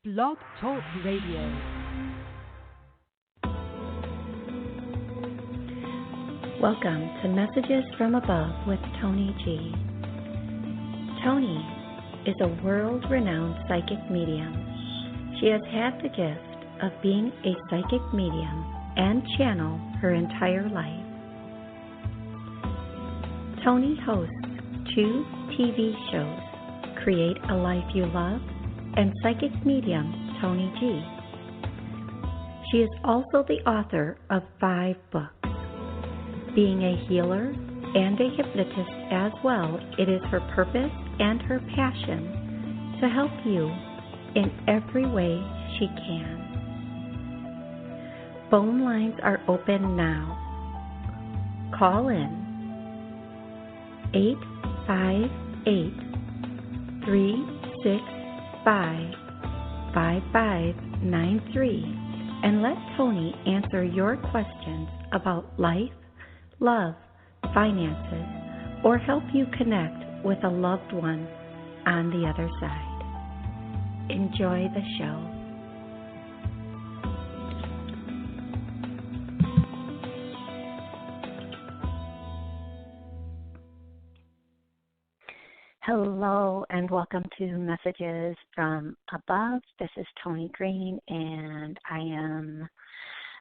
Blog Talk Radio. Welcome to Messages from Above with Toni G. Toni is a world-renowned psychic medium. She has had the gift of being a psychic medium and channel her entire life. Toni hosts 2 TV shows, Create a Life You Love and Psychic Medium Toni G. She is also the author of 5 books. Being a healer and a hypnotist as well, it is her purpose and her passion to help you in every way she can. Phone lines are open now. Call in 858-365-5593 and let Toni answer your questions about life, love, finances, or help you connect with a loved one on the other side. Enjoy the show. Hello and welcome to Messages from Above. This is Toni Greene and I am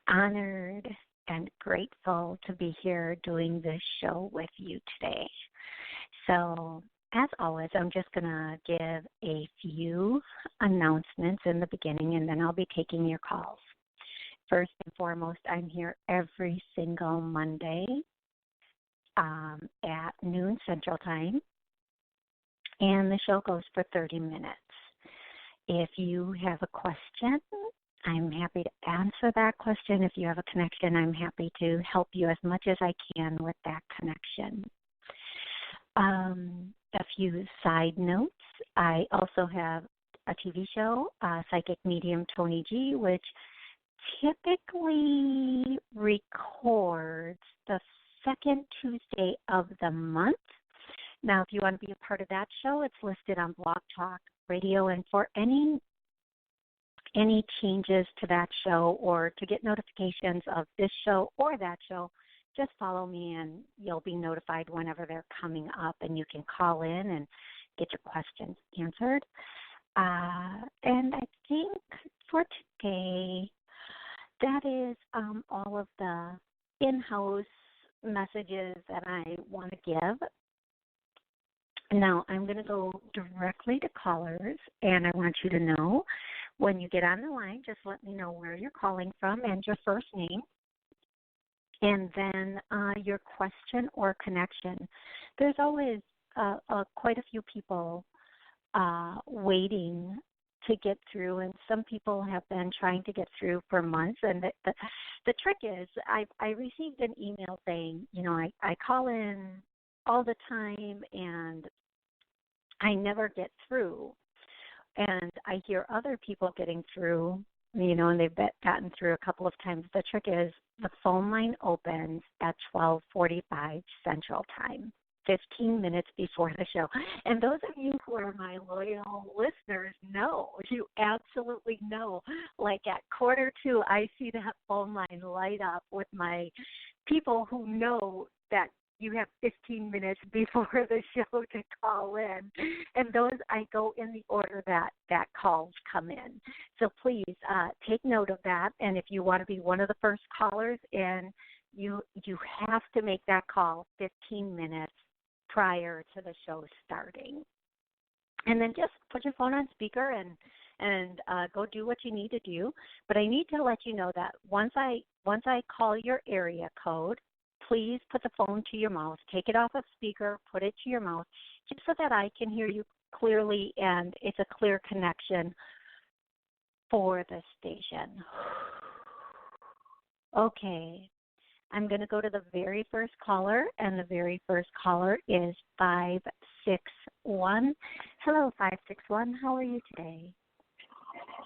honored and grateful to be here doing this show with you today. So, as always, I'm just going to give a few announcements in the beginning, and then I'll be taking your calls. First and foremost, I'm here every single Monday at noon Central Time, and the show goes for 30 minutes. If you have a question, I'm happy to answer that question. If you have a connection, I'm happy to help you as much as I can with that connection. A few side notes. I also have a TV show, Psychic Medium Toni G, which typically records the second Tuesday of the month. Now, if you want to be a part of that show, it's listed on Blog Talk Radio, and for any changes to that show or to get notifications of this show or that show, just follow me and you'll be notified whenever they're coming up, and you can call in and get your questions answered. And I think for today, that is all of the in-house messages that I want to give. Now, I'm going to go directly to callers, and I want you to know when you get on the line, just let me know where you're calling from and your first name, and then your question or connection. There's always quite a few people waiting to get through, and some people have been trying to get through for months. And the trick is, I received an email saying, I call in all the time, and I never get through. And I hear other people getting through, and they've gotten through a couple of times. The trick is the phone line opens at 12:45 Central Time, 15 minutes before the show. And those of you who are my loyal listeners know, you absolutely know, like at 1:45, I see that phone line light up with my people who know that you have 15 minutes before the show to call in. And those, I go in the order that calls come in. So please take note of that. And if you want to be one of the first callers in, you have to make that call 15 minutes prior to the show starting. And then just put your phone on speaker and go do what you need to do. But I need to let you know that once I call your area code, please put the phone to your mouth. Take it off of speaker, put it to your mouth, just so that I can hear you clearly and it's a clear connection for the station. Okay, I'm going to go to the very first caller, and the very first caller is 561. Hello, 561. How are you today?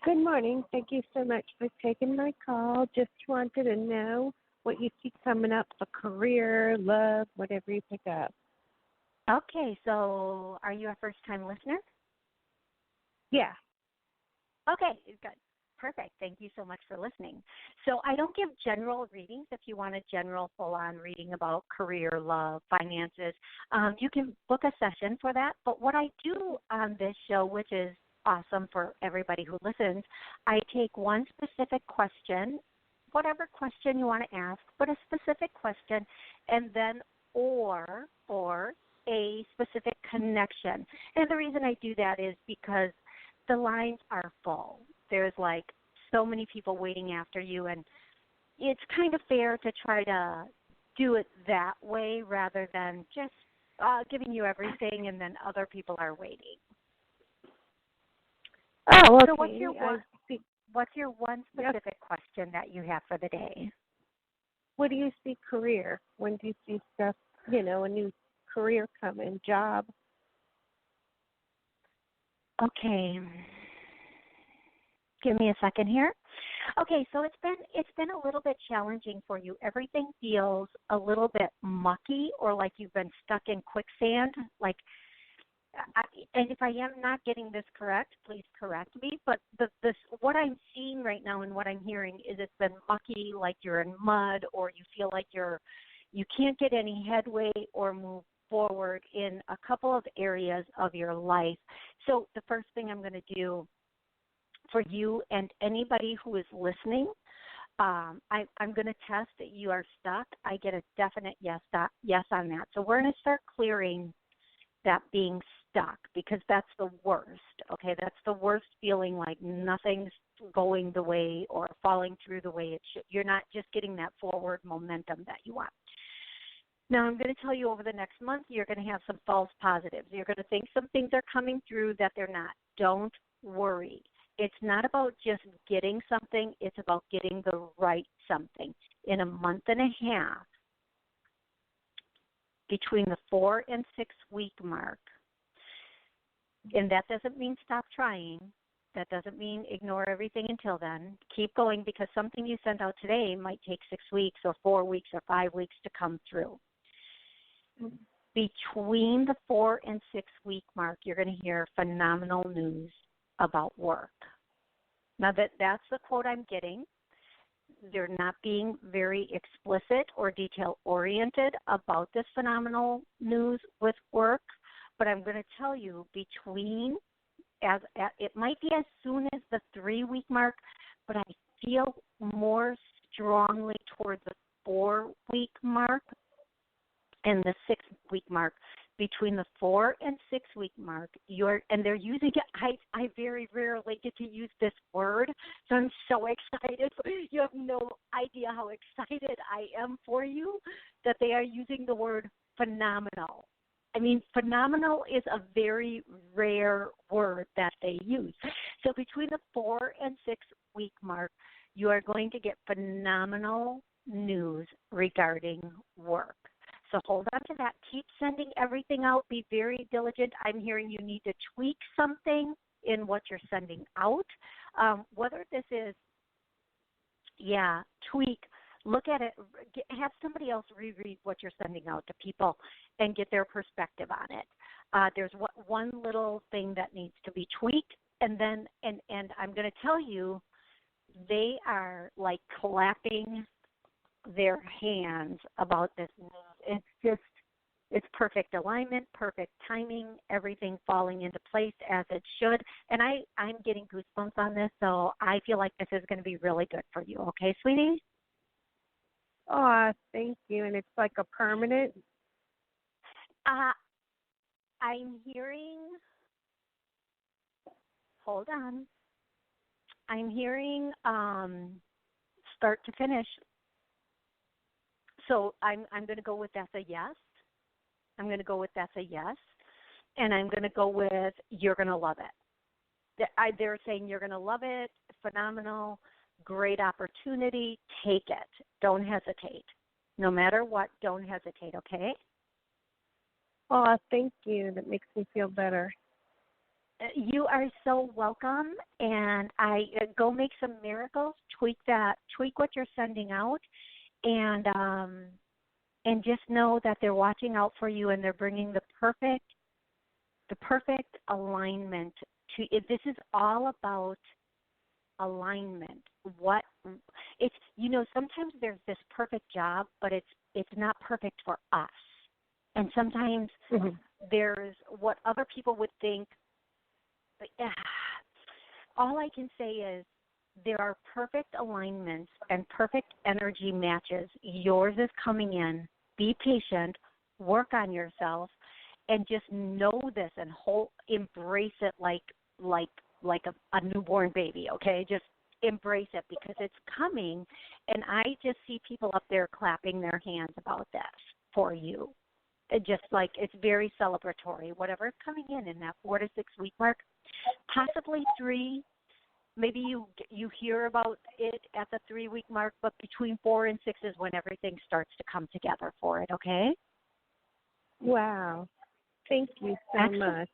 Good morning. Thank you so much for taking my call. Just wanted to know what you see coming up for career, love, whatever you pick up. Okay, so are you a first-time listener? Yeah. Okay, good. Perfect. Thank you so much for listening. So I don't give general readings. If you want a general full-on reading about career, love, finances, you can book a session for that. But what I do on this show, which is awesome for everybody who listens, I take one specific question, whatever question you want to ask, but a specific question, and then or a specific connection. And the reason I do that is because the lines are full. There's like so many people waiting after you, and it's kind of fair to try to do it that way rather than just giving you everything and then other people are waiting. Oh, okay. So what's your one specific question that you have for the day? What do you see career? When do you see stuff, a new career coming, job? Okay. Give me a second here. Okay, so it's been a little bit challenging for you. Everything feels a little bit mucky or like you've been stuck in quicksand. And if I am not getting this correct, please correct me. But what I'm seeing right now and what I'm hearing is it's been mucky, like you're in mud, or you feel like you can't get any headway or move forward in a couple of areas of your life. So the first thing I'm going to do for you and anybody who is listening, I'm going to test that you are stuck. I get a definite yes on that. So we're going to start clearing that being stuck because that's the worst, okay? That's the worst feeling, like nothing's going the way or falling through the way it should. You're not just getting that forward momentum that you want. Now, I'm going to tell you over the next month, you're going to have some false positives. You're going to think some things are coming through that they're not. Don't worry. It's not about just getting something. It's about getting the right something. In a month and a half, between the 4 and 6 week mark, and that doesn't mean stop trying. That doesn't mean ignore everything until then. Keep going because something you sent out today might take 6 weeks or 4 weeks or 5 weeks to come through. Between the 4 and 6 week mark, you're going to hear phenomenal news about work. Now that's the quote I'm getting. They're not being very explicit or detail-oriented about this phenomenal news with work, but I'm going to tell you it might be as soon as the 3 week mark, but I feel more strongly toward the 4 week mark and the 6 week mark. Between the 4 and 6 week mark, and they're using it. I very rarely get to use this word, so I'm so excited. You have no idea how excited I am for you that they are using the word phenomenal. I mean, phenomenal is a very rare word that they use. So between the 4 and 6 week mark, you are going to get phenomenal news regarding work. So hold on to that. Keep sending everything out. Be very diligent. I'm hearing you need to tweak something in what you're sending out. Whether this is, tweak. Look at it. Have somebody else reread what you're sending out to people and get their perspective on it. There's one little thing that needs to be tweaked, and then and I'm going to tell you, they are like clapping their hands about this news. It's perfect alignment, perfect timing, everything falling into place as it should. And I'm getting goosebumps on this, so I feel like this is going to be really good for you. Okay, sweetie? Oh, thank you. And it's like a permanent? I'm hearing, hold on. I'm hearing start to finish. So I'm going to go with that's a yes. I'm going to go with that's a yes. And I'm going to go with you're going to love it. They're saying you're going to love it, phenomenal, great opportunity, take it. Don't hesitate. No matter what, don't hesitate, okay? Oh, thank you. That makes me feel better. You are so welcome, and I go make some miracles, tweak what you're sending out, and just know that they're watching out for you and they're bringing the perfect alignment to it. This is all about alignment. It's sometimes there's this perfect job, but it's not perfect for us. And sometimes there's what other people would think. All I can say is there are perfect alignments and perfect energy matches. Yours is coming in. Be patient, work on yourself, and just know this and embrace it like a newborn baby, okay? Just embrace it because it's coming, and I just see people up there clapping their hands about this for you. Just like it's very celebratory, whatever is coming in that 4 to 6 week mark, possibly 3. Maybe you hear about it at the 3 week mark, but between 4 and 6 is when everything starts to come together for it, okay? Wow. Thank you so much.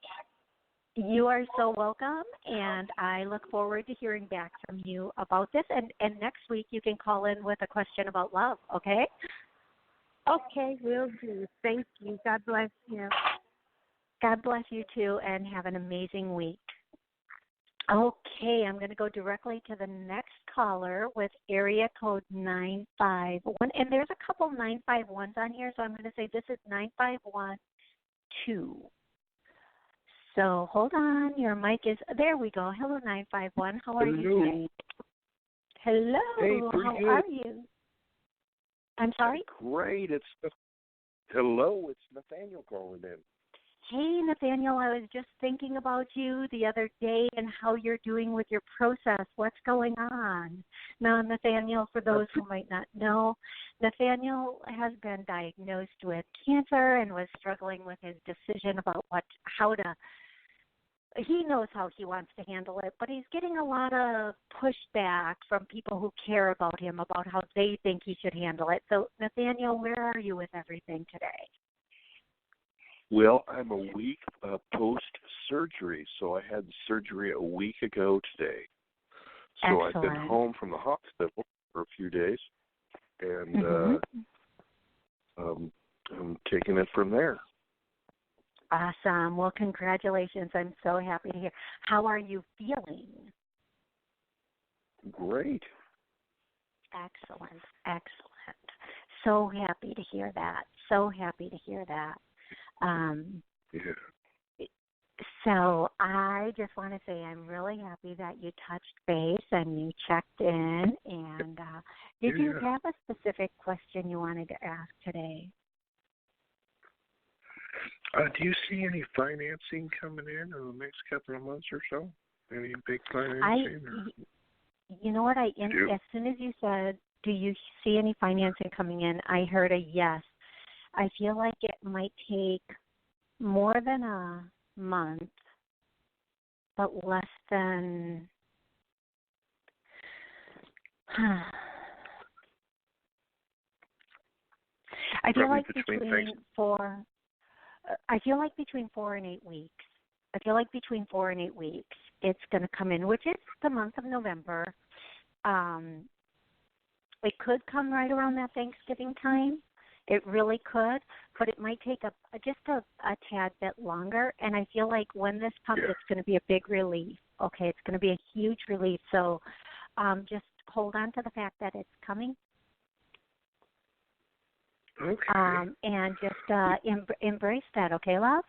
You are so welcome, and I look forward to hearing back from you about this. And next week you can call in with a question about love, okay? Okay, will do. Thank you. God bless you. God bless you too, and have an amazing week. Okay, I'm going to go directly to the next caller with area code 951. And there's a couple 951s on here, so I'm going to say this is 9512. So hold on, your mic is, there we go. Hello, 951. How are you today? Hello, hey, how good. are you? I'm sorry? Great. Hello, it's Nathaniel calling in. Hey, Nathaniel, I was just thinking about you the other day and how you're doing with your process. What's going on? Now, Nathaniel, for those who might not know, Nathaniel has been diagnosed with cancer and was struggling with his decision about he knows how he wants to handle it, but he's getting a lot of pushback from people who care about him about how they think he should handle it. So, Nathaniel, where are you with everything today? Well, I'm a week post-surgery, so I had surgery a week ago today. So Excellent. I've been home from the hospital for a few days, and I'm taking it from there. Awesome. Well, congratulations. I'm so happy to hear. How are you feeling? Great. Excellent. Excellent. So happy to hear that. So happy to hear that. Yeah. So I just want to say I'm really happy that you touched base and you checked in. And did you have a specific question you wanted to ask today? Do you see any financing coming in in the next couple of months or so? Any big financing? You know what? As soon as you said, do you see any financing coming in, I heard a yes. I feel like it might take more than a month, but less than I feel like between 4 and 8 weeks. I feel like between 4 and 8 weeks it's going to come in, which is the month of November. It could come right around that Thanksgiving time. It really could, but it might take just a tad bit longer. And I feel like when this comes, it's going to be a big relief. Okay, it's going to be a huge relief. So just hold on to the fact that it's coming. Okay. And just embrace that, okay, love?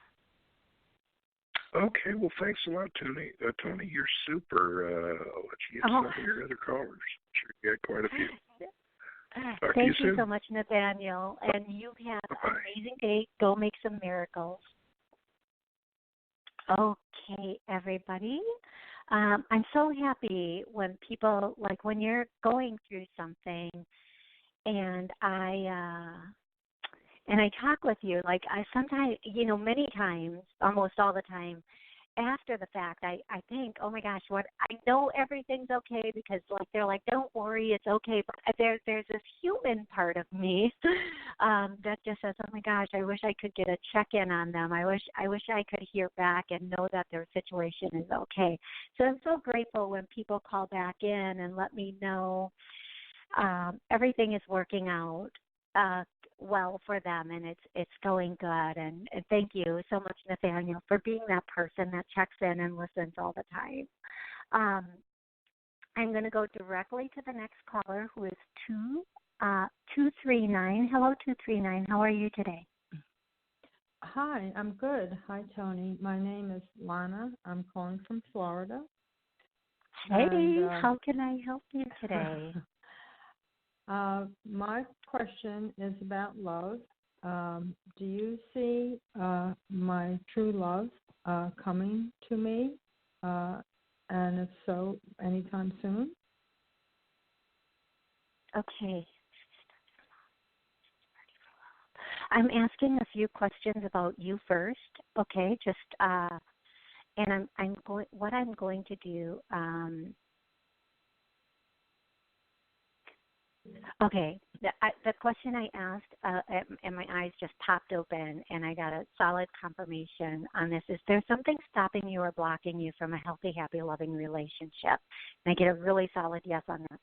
Okay, well, thanks a lot, Toni. Toni, you're super. I'll let you get some of your other callers. I'm sure you got quite a few. Thank you so much, Nathaniel. And you have an amazing day. Go make some miracles. Okay, everybody. I'm so happy when people, like when you're going through something and I talk with you, like I sometimes, many times, almost all the time, after the fact, I think, oh my gosh, I know everything's okay because like they're like, don't worry, it's okay. But there's this human part of me that just says, oh my gosh, I wish I could get a check-in on them. I wish I could hear back and know that their situation is okay. So I'm so grateful when people call back in and let me know everything is working out well for them, and it's going good. And thank you so much, Nathaniel, for being that person that checks in and listens all the time. I'm going to go directly to the next caller, who is 239. Hello, 239. How are you today? Hi, I'm good. Hi, Toni. My name is Lana. I'm calling from Florida. Hey, And, how can I help you today? my question is about love. Do you see my true love coming to me? And if so, anytime soon? Okay. I'm asking a few questions about you first, okay? Just and I'm going. What I'm going to do. Okay. The question I asked, and my eyes just popped open, and I got a solid confirmation on this. Is there something stopping you or blocking you from a healthy, happy, loving relationship? And I get a really solid yes on that.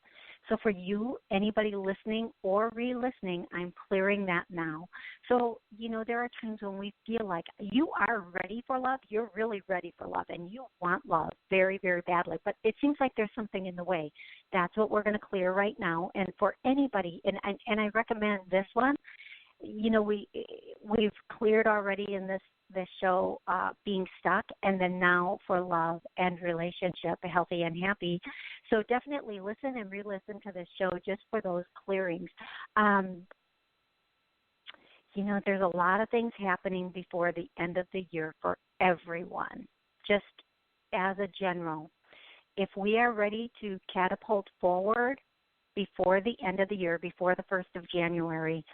So for you, anybody listening or re-listening, I'm clearing that now. So, there are times when we feel like you are ready for love. You're really ready for love, and you want love very, very badly. But it seems like there's something in the way. That's what we're going to clear right now. And for anybody, and I recommend this one. We've cleared already in this show being stuck, and then now for love and relationship, healthy and happy. So definitely listen and re-listen to this show just for those clearings. There's a lot of things happening before the end of the year for everyone. Just as a general, if we are ready to catapult forward before the end of the year, before the 1st of January,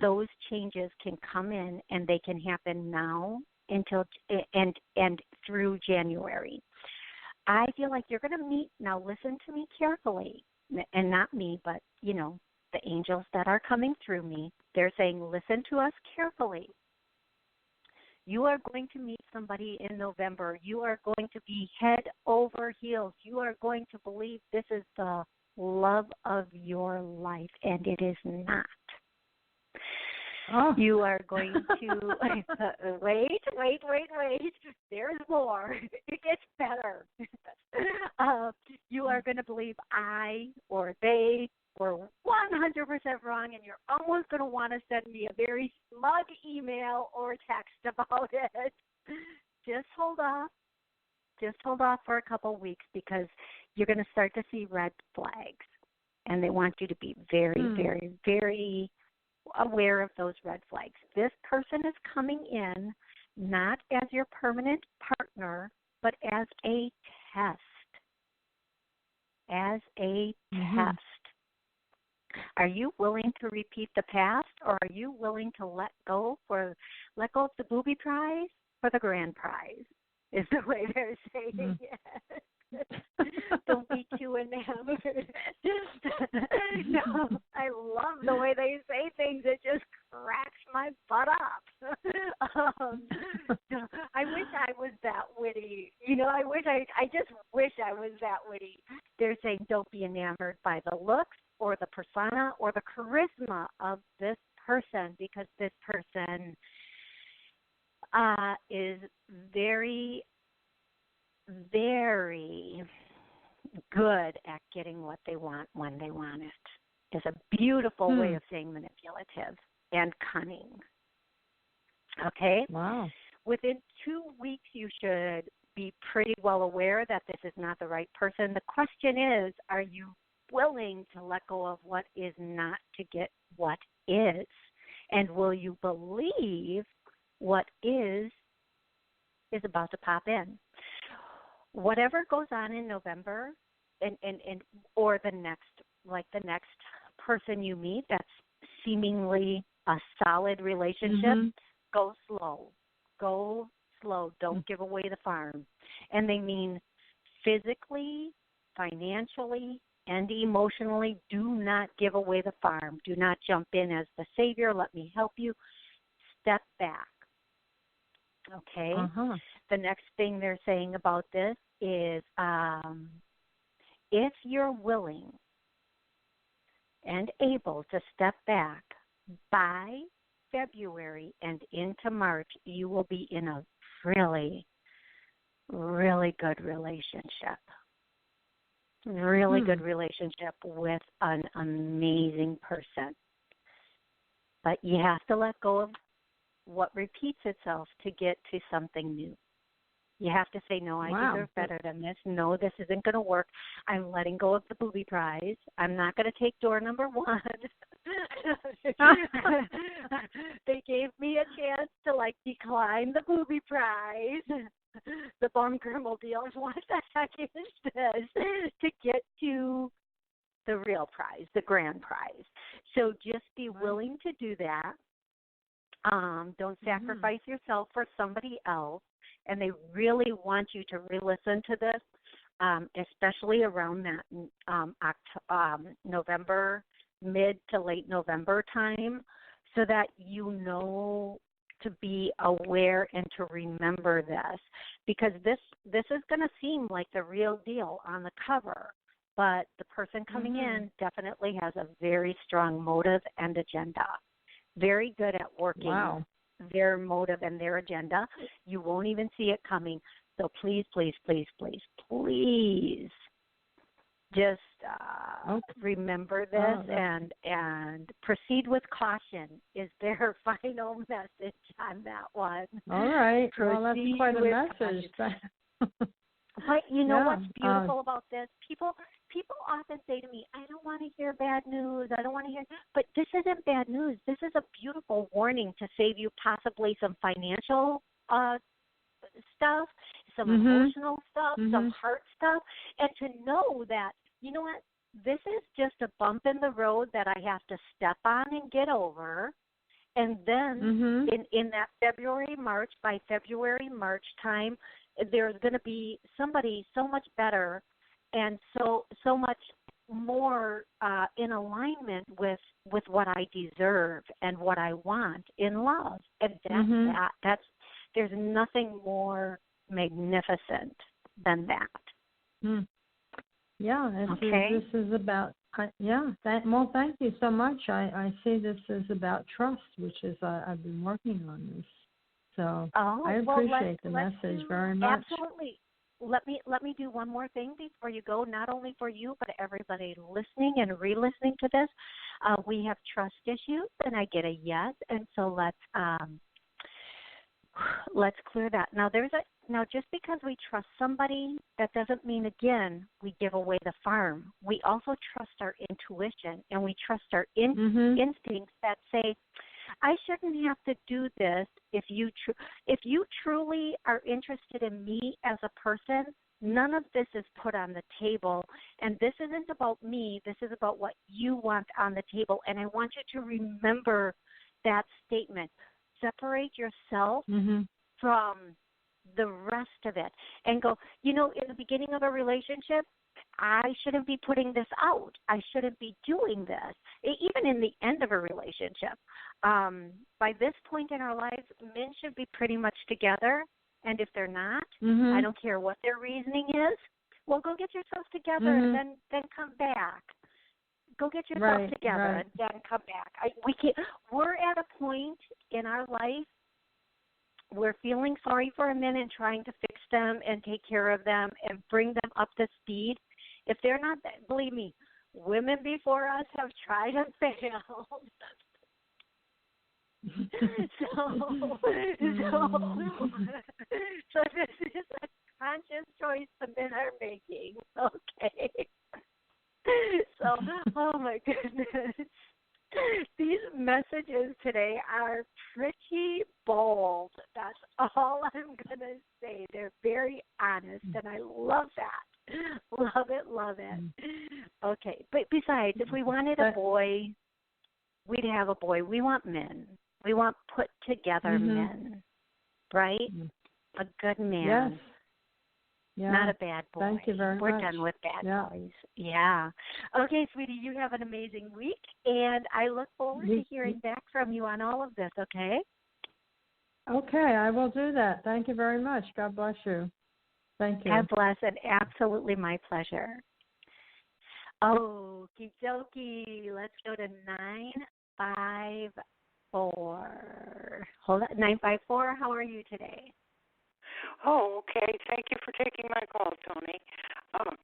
those changes can come in, and they can happen now until and through January. I feel like you're going to meet, now listen to me carefully, and not me, but, the angels that are coming through me. They're saying, listen to us carefully. You are going to meet somebody in November. You are going to be head over heels. You are going to believe this is the love of your life, and it is not. Oh. You are going to wait. There's more. It gets better. You are going to believe I or they were 100% wrong, and you're almost going to want to send me a very smug email or text about it. Just hold off. Just hold off for a couple weeks, because you're going to start to see red flags, and they want you to be very, very, very aware of those red flags. This person is coming in not as your permanent partner, but as a test. As a test. Are you willing to repeat the past, or are you willing to let go of the booby prize for the grand prize? Is the way they're saying it. Don't be too enamored. No, I love the way they say things. It just cracks my butt up. I wish I was that witty. I just wish I was that witty. They're saying don't be enamored by the looks or the persona or the charisma of this person, because this person is very, very good at getting what they want when they want it. It's a beautiful way of saying manipulative and cunning. Okay? Wow. Within 2 weeks, you should be pretty well aware that this is not the right person. The question is, are you willing to let go of what is not to get what is? And will you believe what is about to pop in? Whatever goes on in November and or the next person you meet that's seemingly a solid relationship, go slow. Go slow. Don't give away the farm. And they mean physically, financially, and emotionally. Do not give away the farm. Do not jump in as the savior. Let me help you. Step back. Okay? The next thing they're saying about this is if you're willing and able to step back by February and into March, you will be in a really, really good relationship. really good relationship with an amazing person. But you have to let go of what repeats itself to get to something new. You have to say, no, I deserve better than this. No, this isn't going to work. I'm letting go of the booby prize. I'm not going to take door number 1. They gave me a chance to, decline the booby prize. The Baumgrimmeldeal. What the heck is this? To get to the real prize, the grand prize. So just be willing to do that. Don't sacrifice yourself for somebody else. And they really want you to re-listen to this, especially around that November, mid to late November time, so that you know to be aware and to remember this. Because this is going to seem like the real deal on the cover, but the person coming in definitely has a very strong motive and agenda. Very good at working their motive and their agenda. You won't even see it coming. So please, please, please, please, please just remember this and proceed with caution is their final message on that one. All right. Proceed well, that's quite a message. But you know what's beautiful about this? People often say to me, I don't want to hear bad news. I don't want to hear. But this isn't bad news. This is a beautiful warning to save you possibly some financial stuff, some emotional stuff, some heart stuff, and to know that, you know what, this is just a bump in the road that I have to step on and get over. And then in that by February, March time, there's going to be somebody so much better and so much more in alignment with what I deserve and what I want in love. And that's there's nothing more magnificent than that. Yeah, this is about, thank you so much. I see this is about trust, which is, I've been working on this. So I appreciate the message very much. Absolutely. Let me do one more thing before you go, not only for you, but everybody listening and re-listening to this. We have trust issues, and I get a yes, and so let's clear that. Now, just because we trust somebody, that doesn't mean, again, we give away the farm. We also trust our intuition, and we trust our instincts that say, I shouldn't have to do this. If you truly are interested in me as a person, none of this is put on the table. And this isn't about me. This is about what you want on the table. And I want you to remember that statement. Separate yourself from the rest of it and go, in the beginning of a relationship, I shouldn't be putting this out. I shouldn't be doing this. Even in the end of a relationship. By this point in our lives, men should be pretty much together. And if they're not, I don't care what their reasoning is, well, go get yourself together and then come back. Go get yourself together and then come back. We're at a point in our life where feeling sorry for a men and trying to fix them and take care of them and bring them up to speed. If they're not, believe me, women before us have tried and failed. So this is a conscious choice the men are making. Okay. So, oh my goodness. These messages today are pretty bold. That's all I'm going to say. They're very honest, and I love that. Love it. Okay, but besides, if we wanted a boy, we'd have a boy. We want men. We want put-together men, right? A good man. Yes. Yeah. Not a bad boy. Thank you very much. We're done with bad boys. Yeah. Okay, sweetie, you have an amazing week, and I look forward to hearing back from you on all of this, okay? Okay, I will do that. Thank you very much. God bless you. Thank you. God bless, and absolutely my pleasure. Okie dokie. Let's go to 954. Hold on, 954, how are you today? Oh, okay. Thank you for taking my call, Toni.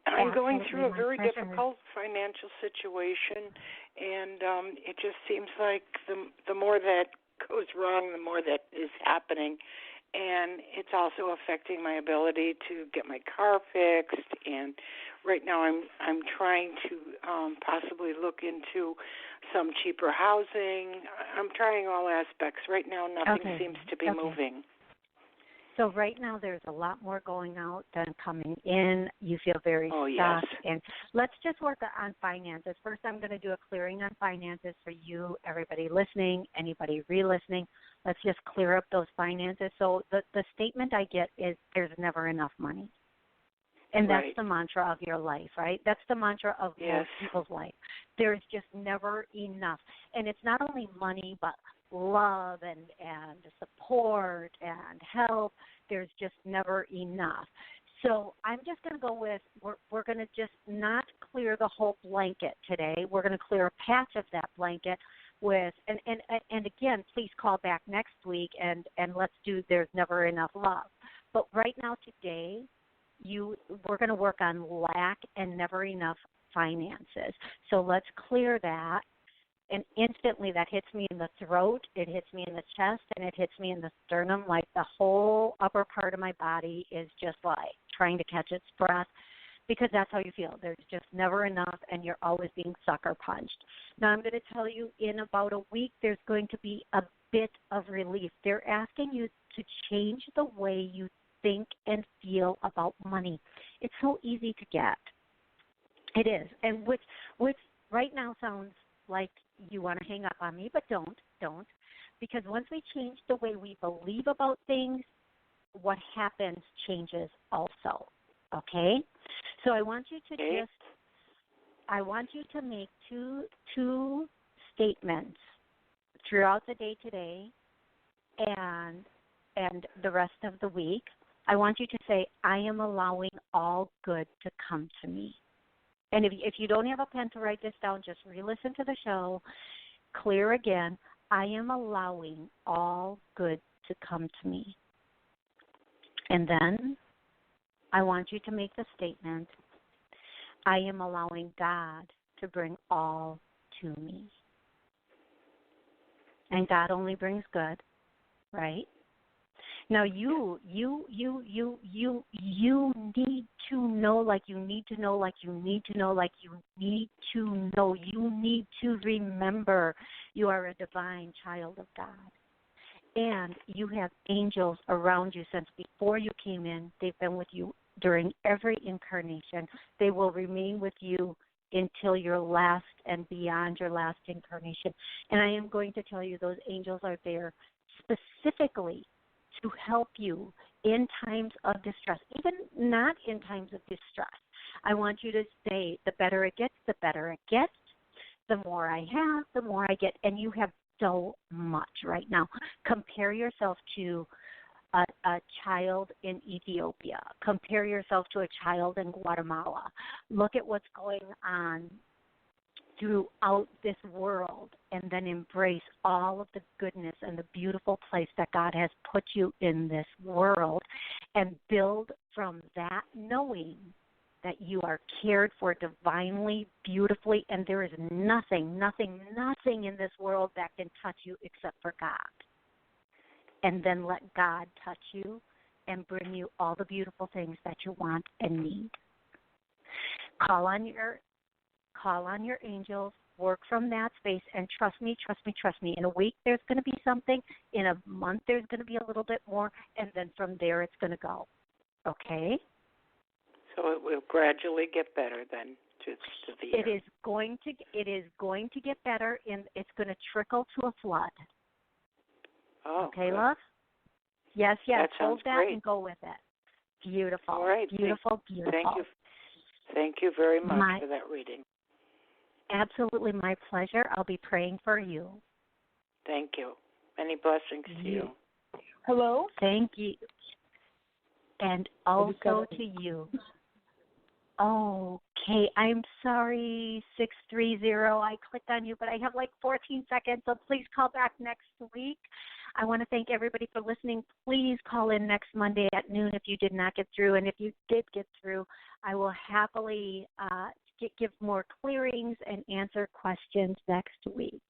I'm going through a very difficult financial situation, and it just seems like the more that goes wrong, the more that is happening. And it's also affecting my ability to get my car fixed. And right now I'm trying to possibly look into some cheaper housing. I'm trying all aspects. Right now nothing seems to be moving. So right now there's a lot more going out than coming in. You feel very stuck. Yes. And let's just work on finances. First, I'm going to do a clearing on finances for you, everybody listening, anybody re-listening. Let's just clear up those finances. So the statement I get is there's never enough money. And that's the mantra of your life, right? That's the mantra of most people's life. There's just never enough. And it's not only money, but love and support and help. There's just never enough. So I'm just going to go with, we're going to just not clear the whole blanket today. We're going to clear a patch of that blanket with, and again, please call back next week and let's do there's never enough love. But right now today, we're going to work on lack and never enough finances. So let's clear that. And instantly that hits me in the throat, it hits me in the chest, and it hits me in the sternum, like the whole upper part of my body is just like trying to catch its breath, because that's how you feel. There's just never enough, and you're always being sucker punched. Now I'm going to tell you, in about a week, there's going to be a bit of relief. They're asking you to change the way you think and feel about money. It's so easy to get. It is, and which right now sounds like you want to hang up on me, but don't, because once we change the way we believe about things, what happens changes also, okay? So I want you to make two statements throughout the day today and the rest of the week. I want you to say, I am allowing all good to come to me. And if you don't have a pen to write this down, just re-listen to the show. Clear again. I am allowing all good to come to me. And then I want you to make the statement, I am allowing God to bring all to me. And God only brings good, right? Now you need to know, like you need to know, like you need to know, like you need to know. You need to remember you are a divine child of God. And you have angels around you since before you came in. They've been with you during every incarnation. They will remain with you until your last and beyond your last incarnation. And I am going to tell you those angels are there specifically to help you in times of distress, even not in times of distress. I want you to say, the better it gets, the better it gets. The more I have, the more I get. And you have so much right now. Compare yourself to a child in Ethiopia. Compare yourself to a child in Guatemala. Look at what's going on throughout this world, and then embrace all of the goodness and the beautiful place that God has put you in this world, and build from that knowing that you are cared for divinely, beautifully, and there is nothing in this world that can touch you except for God. And then let God touch you and bring you all the beautiful things that you want and need. Call on your angels, work from that space, and trust me. In a week, there's going to be something. In a month, there's going to be a little bit more, and then from there, it's going to go. Okay? So it will gradually get better then to the year. It is going to get better, and it's going to trickle to a flood. Oh, okay, good. Love? Yes. That Hold sounds that great. and go with it. Beautiful. All right. Beautiful. Thank you very much for that reading. Absolutely, my pleasure. I'll be praying for you. Thank you. Many blessings to you. Hello? Thank you. And also to you. Okay, I'm sorry, 630. I clicked on you, but I have like 14 seconds, so please call back next week. I want to thank everybody for listening. Please call in next Monday at noon if you did not get through. And if you did get through, I will happily give more clearings and answer questions next week.